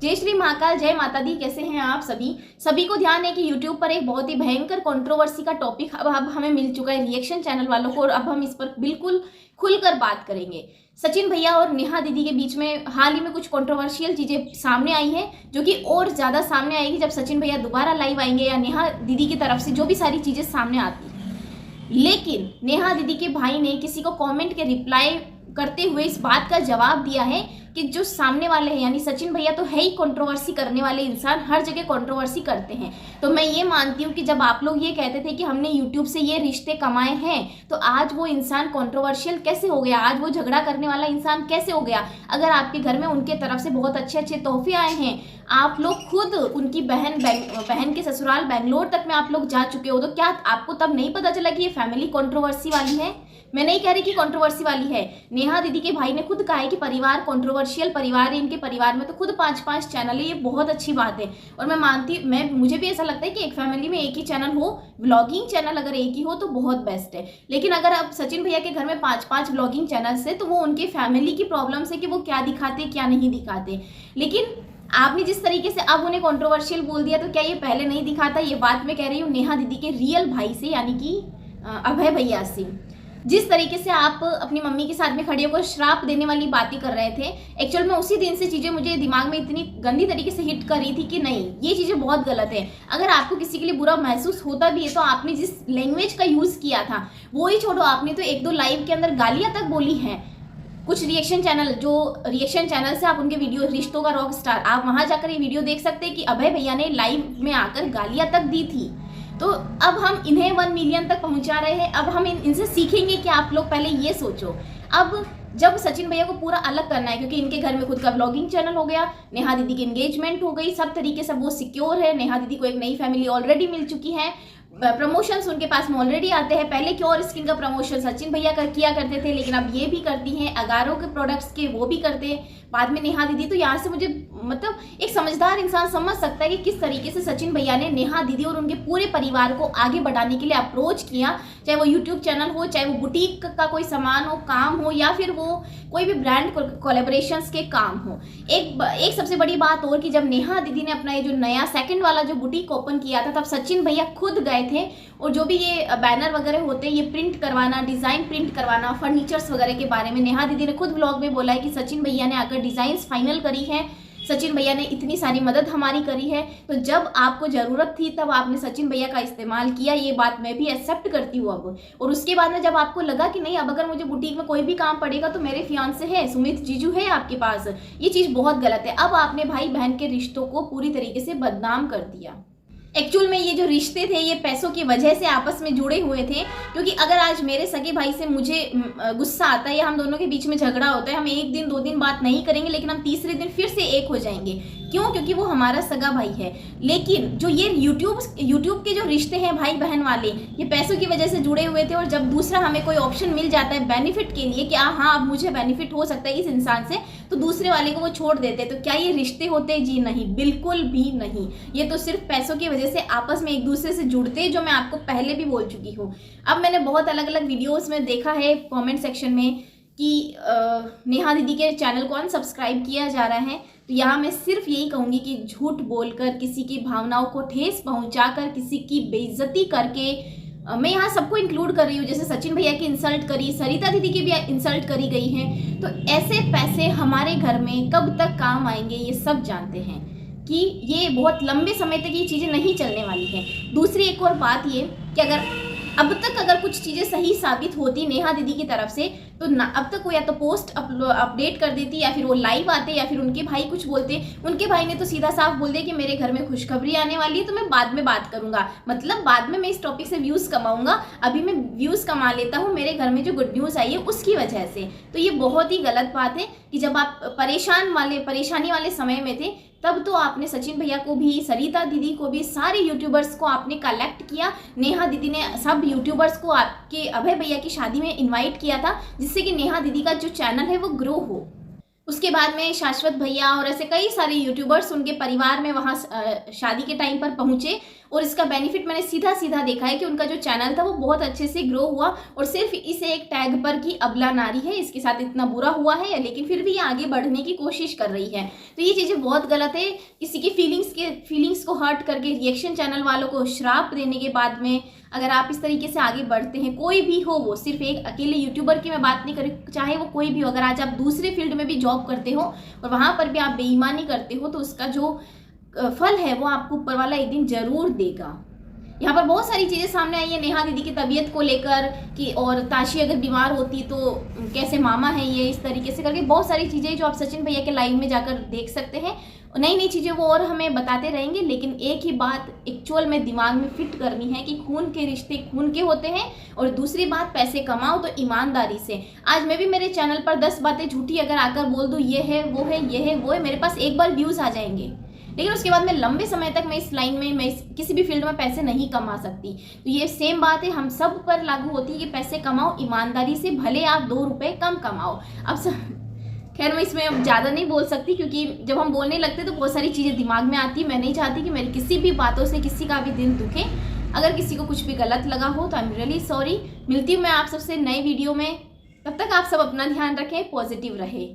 जय श्री महाकाल, जय माता दी। कैसे हैं आप सभी को ध्यान है कि YouTube पर एक बहुत ही भयंकर कंट्रोवर्सी का टॉपिक अब हमें मिल चुका है रिएक्शन चैनल वालों को, और अब हम इस पर बिल्कुल खुलकर बात करेंगे। सचिन भैया और नेहा दीदी के बीच में हाल ही में कुछ कंट्रोवर्शियल चीजें सामने आई हैं, जो कि और ज्यादा सामने आएगी जब सचिन भैया दोबारा लाइव आएंगे या नेहा दीदी की तरफ से जो भी सारी चीजें सामने आती हैं। लेकिन नेहा दीदी के भाई ने किसी को कमेंट के रिप्लाई करते हुए इस बात का जवाब दिया है कि जो सामने वाले हैं यानी सचिन भैया तो है ही कंट्रोवर्सी करने वाले इंसान, हर जगह कंट्रोवर्सी करते हैं। तो मैं ये मानती हूँ कि जब आप लोग ये कहते थे कि हमने यूट्यूब से ये रिश्ते कमाए हैं, तो आज वो इंसान कंट्रोवर्शियल कैसे हो गया, आज वो झगड़ा करने वाला इंसान कैसे हो गया? अगर आपके घर में उनके तरफ से बहुत अच्छे अच्छे तोहफे आए हैं, आप लोग खुद उनकी बहन के ससुराल बेंगलोर तक में आप लोग जा चुके हो, तो क्या आपको तब नहीं पता चला कि ये फैमिली कंट्रोवर्सी वाली है? मैं नहीं कह रही कि कंट्रोवर्सी वाली है। नेहा दीदी के भाई ने खुद कहा है कि परिवार कंट्रोवर्शियल परिवार है, इनके परिवार में तो खुद 5-5 चैनल है, ये बहुत अच्छी बात है। और मुझे भी ऐसा लगता है कि एक फैमिली में एक ही चैनल हो, व्लॉगिंग चैनल अगर एक ही हो तो बहुत बेस्ट है। लेकिन अगर अब सचिन भैया के घर में 5-5 व्लॉगिंग चैनल्स है, तो वो उनके फैमिली की प्रॉब्लम्स है कि वो क्या दिखाते क्या नहीं दिखाते। लेकिन आपने जिस तरीके से अब उन्हें कंट्रोवर्शियल बोल दिया, तो क्या ये पहले नहीं दिखाता? ये बात मैं कह रही हूँ नेहा दीदी के रियल भाई से, यानी कि अभय भैया से। जिस तरीके से आप अपनी मम्मी के साथ में खड़े होकर श्राप देने वाली बातें कर रहे थे, एक्चुअल में उसी दिन से चीज़ें मुझे दिमाग में इतनी गंदी तरीके से हिट कर रही थी कि नहीं, ये चीज़ें बहुत गलत है। अगर आपको किसी के लिए बुरा महसूस होता भी है, तो आपने जिस लैंग्वेज का यूज़ किया था वो ही छोड़ो, आपने तो 1-2 लाइव के अंदर गालियाँ तक बोली हैं। कुछ रिएक्शन चैनल से आप उनके वीडियो रिश्तों का रॉक स्टार, आप वहाँ जाकर ये वीडियो देख सकते हैं कि अभय भैया ने लाइव में आकर गालियाँ तक दी थी। तो अब हम इन्हें 1 मिलियन तक पहुंचा रहे हैं। अब हम इनसे सीखेंगे कि आप लोग पहले ये सोचो। अब जब सचिन भैया को पूरा अलग करना है, क्योंकि इनके घर में खुद का व्लॉगिंग चैनल हो गया, नेहा दीदी की एंगेजमेंट हो गई, सब तरीके से वो सिक्योर है, नेहा दीदी को एक नई फैमिली ऑलरेडी मिल चुकी है, प्रमोशंस उनके पास में ऑलरेडी आते हैं। पहले क्योर स्किन का प्रमोशन सचिन भैया किया करते थे, लेकिन अब ये भी करती हैं, अगारो के प्रोडक्ट्स के वो भी करते हैं बाद में नेहा दीदी। तो यहाँ से मुझे मतलब एक समझदार इंसान समझ सकता है कि किस तरीके से सचिन भैया ने नेहा दीदी और उनके पूरे परिवार को आगे बढ़ाने के लिए अप्रोच किया, चाहे वो यूट्यूब चैनल हो, चाहे वो बुटीक का कोई सामान हो, काम हो, या फिर वो कोई भी ब्रांड कोलैबोरेशंस के काम हो। एक सबसे बड़ी बात और कि जब नेहा दीदी ने अपना ये जो नया सेकंड वाला जो बुटीक ओपन किया था, तब सचिन भैया खुद गए थे, और जो भी ये बैनर वगैरह होते हैं, ये प्रिंट करवाना, डिज़ाइन प्रिंट करवाना, फर्नीचर्स वगैरह के बारे में नेहा दीदी ने खुद व्लॉग में बोला है कि सचिन भैया ने आकर डिज़ाइंस फाइनल करी है, सचिन भैया ने इतनी सारी मदद हमारी करी है। तो जब आपको ज़रूरत थी तब आपने सचिन भैया का इस्तेमाल किया, ये बात मैं भी एक्सेप्ट करती हूँ अब। और उसके बाद में जब आपको लगा कि नहीं, अब अगर मुझे बुटीक में कोई भी काम पड़ेगा तो मेरे फियांसे है, सुमित जीजू है आपके पास, ये चीज़ बहुत गलत है। अब आपने भाई बहन के रिश्तों को पूरी तरीके से बदनाम कर दिया। एक्चुअल में ये जो रिश्ते थे ये पैसों की वजह से आपस में जुड़े हुए थे, क्योंकि अगर आज मेरे सगे भाई से मुझे गुस्सा आता है या हम दोनों के बीच में झगड़ा होता है, हम 1 दिन 2 दिन बात नहीं करेंगे, लेकिन हम तीसरे दिन फिर से एक हो जाएंगे। क्यों? क्योंकि वो हमारा सगा भाई है। लेकिन जो ये यूट्यूब के जो रिश्ते हैं भाई बहन वाले, ये पैसों की वजह से जुड़े हुए थे, और जब दूसरा हमें कोई ऑप्शन मिल जाता है बेनिफिट के लिए कि हाँ अब मुझे बेनिफिट हो सकता है इस इंसान से, तो दूसरे वाले को वो छोड़ देते। तो क्या ये रिश्ते होते? जी नहीं, बिल्कुल भी नहीं। ये तो सिर्फ पैसों की वजह से आपस में एक दूसरे से जुड़ते, जो मैं आपको पहले भी बोल चुकी हूँ। अब मैंने बहुत अलग अलग वीडियोस में देखा है कमेंट सेक्शन में कि नेहा दीदी के चैनल को अनसब्सक्राइब किया जा रहा है। तो यहाँ मैं सिर्फ यही कहूँगी कि झूठ बोलकर, किसी की भावनाओं को ठेस पहुँचाकर, किसी की बेइज्जती करके, मैं यहाँ सबको इंक्लूड कर रही हूँ, जैसे सचिन भैया की इंसल्ट करी, सरिता दीदी की भी इंसल्ट करी गई है, तो ऐसे पैसे हमारे घर में कब तक काम आएंगे ये सब जानते हैं कि ये बहुत लंबे समय तक ये चीज़ें नहीं चलने वाली है। दूसरी एक और बात ये कि अगर कुछ चीज़ें सही साबित होती नेहा दीदी की तरफ से, तो अब तक वो या तो पोस्ट अपडेट कर देती, या फिर वो लाइव आते, या फिर उनके भाई कुछ बोलते। उनके भाई ने तो सीधा साफ बोल दिया कि मेरे घर में खुशखबरी आने वाली है, तो मैं बाद में बात करूंगा, मतलब बाद में मैं इस टॉपिक से व्यूज़ कमाऊंगा, अभी मैं व्यूज़ कमा लेता हूँ मेरे घर में जो गुड न्यूज़ आई है उसकी वजह से। तो ये बहुत ही गलत बात है कि जब आप परेशानी वाले समय में थे, तब तो आपने सचिन भैया को भी, सरिता दीदी को भी, सारे यूट्यूबर्स को आपने कलेक्ट किया। नेहा दीदी ने सब यूट्यूबर्स को आपके अभय भैया की शादी में इनवाइट किया था, जिससे कि नेहा दीदी का जो चैनल है वो ग्रो हो। उसके बाद में शाश्वत भैया और ऐसे कई सारे यूट्यूबर्स उनके परिवार में वहाँ शादी के टाइम पर पहुँचे, और इसका बेनिफिट मैंने सीधा सीधा देखा है कि उनका जो चैनल था वो बहुत अच्छे से ग्रो हुआ, और सिर्फ इसे एक टैग पर कि अबला नारी है, इसके साथ इतना बुरा हुआ है, लेकिन फिर भी ये आगे बढ़ने की कोशिश कर रही है। तो ये चीज़ें बहुत गलत है। किसी की फीलिंग्स को हर्ट करके रिएक्शन चैनल वालों को श्राप देने के बाद में अगर आप इस तरीके से आगे बढ़ते हैं, कोई भी हो, वो सिर्फ एक अकेले यूट्यूबर की मैं बात नहीं कर रही, चाहे वो कोई भी हो, अगर आज आप दूसरे फील्ड में भी जॉब करते हो और वहाँ पर भी आप बेईमानी करते हो, तो उसका जो फल है वो आपको ऊपर वाला एक दिन जरूर देगा। यहाँ पर बहुत सारी चीज़ें सामने आई है नेहा दीदी की तबीयत को लेकर कि, और ताशी अगर बीमार होती तो कैसे मामा है ये, इस तरीके से करके बहुत सारी चीज़ें जो आप सचिन भैया के लाइव में जाकर देख सकते हैं। नई नई चीज़ें वो और हमें बताते रहेंगे, लेकिन एक ही बात एक्चुअल में दिमाग में फिट करनी है कि खून के रिश्ते खून के होते हैं, और दूसरी बात पैसे कमाओ तो ईमानदारी से। आज मैं भी मेरे चैनल पर 10 बातें झूठी अगर आकर बोल दूँ, ये है वो है ये है वो है, मेरे पास एक बार व्यूज़ आ जाएंगे, लेकिन उसके बाद मैं लंबे समय तक मैं इस लाइन में, मैं किसी भी फील्ड में पैसे नहीं कमा सकती। तो ये सेम बात है, हम सब पर लागू होती है कि पैसे कमाओ ईमानदारी से, भले आप 2 रुपये कम कमाओ। अब खैर मैं इसमें अब ज़्यादा नहीं बोल सकती, क्योंकि जब हम बोलने लगते तो बहुत सारी चीज़ें दिमाग में आती। मैं नहीं चाहती कि मेरी किसी भी बातों से किसी का भी दिल दुखे। अगर किसी को कुछ भी गलत लगा हो तो आई एम रियली सॉरी। मिलती हूँ मैं आप सबसे नए वीडियो में, तब तक आप सब अपना ध्यान रखें, पॉजिटिव रहे।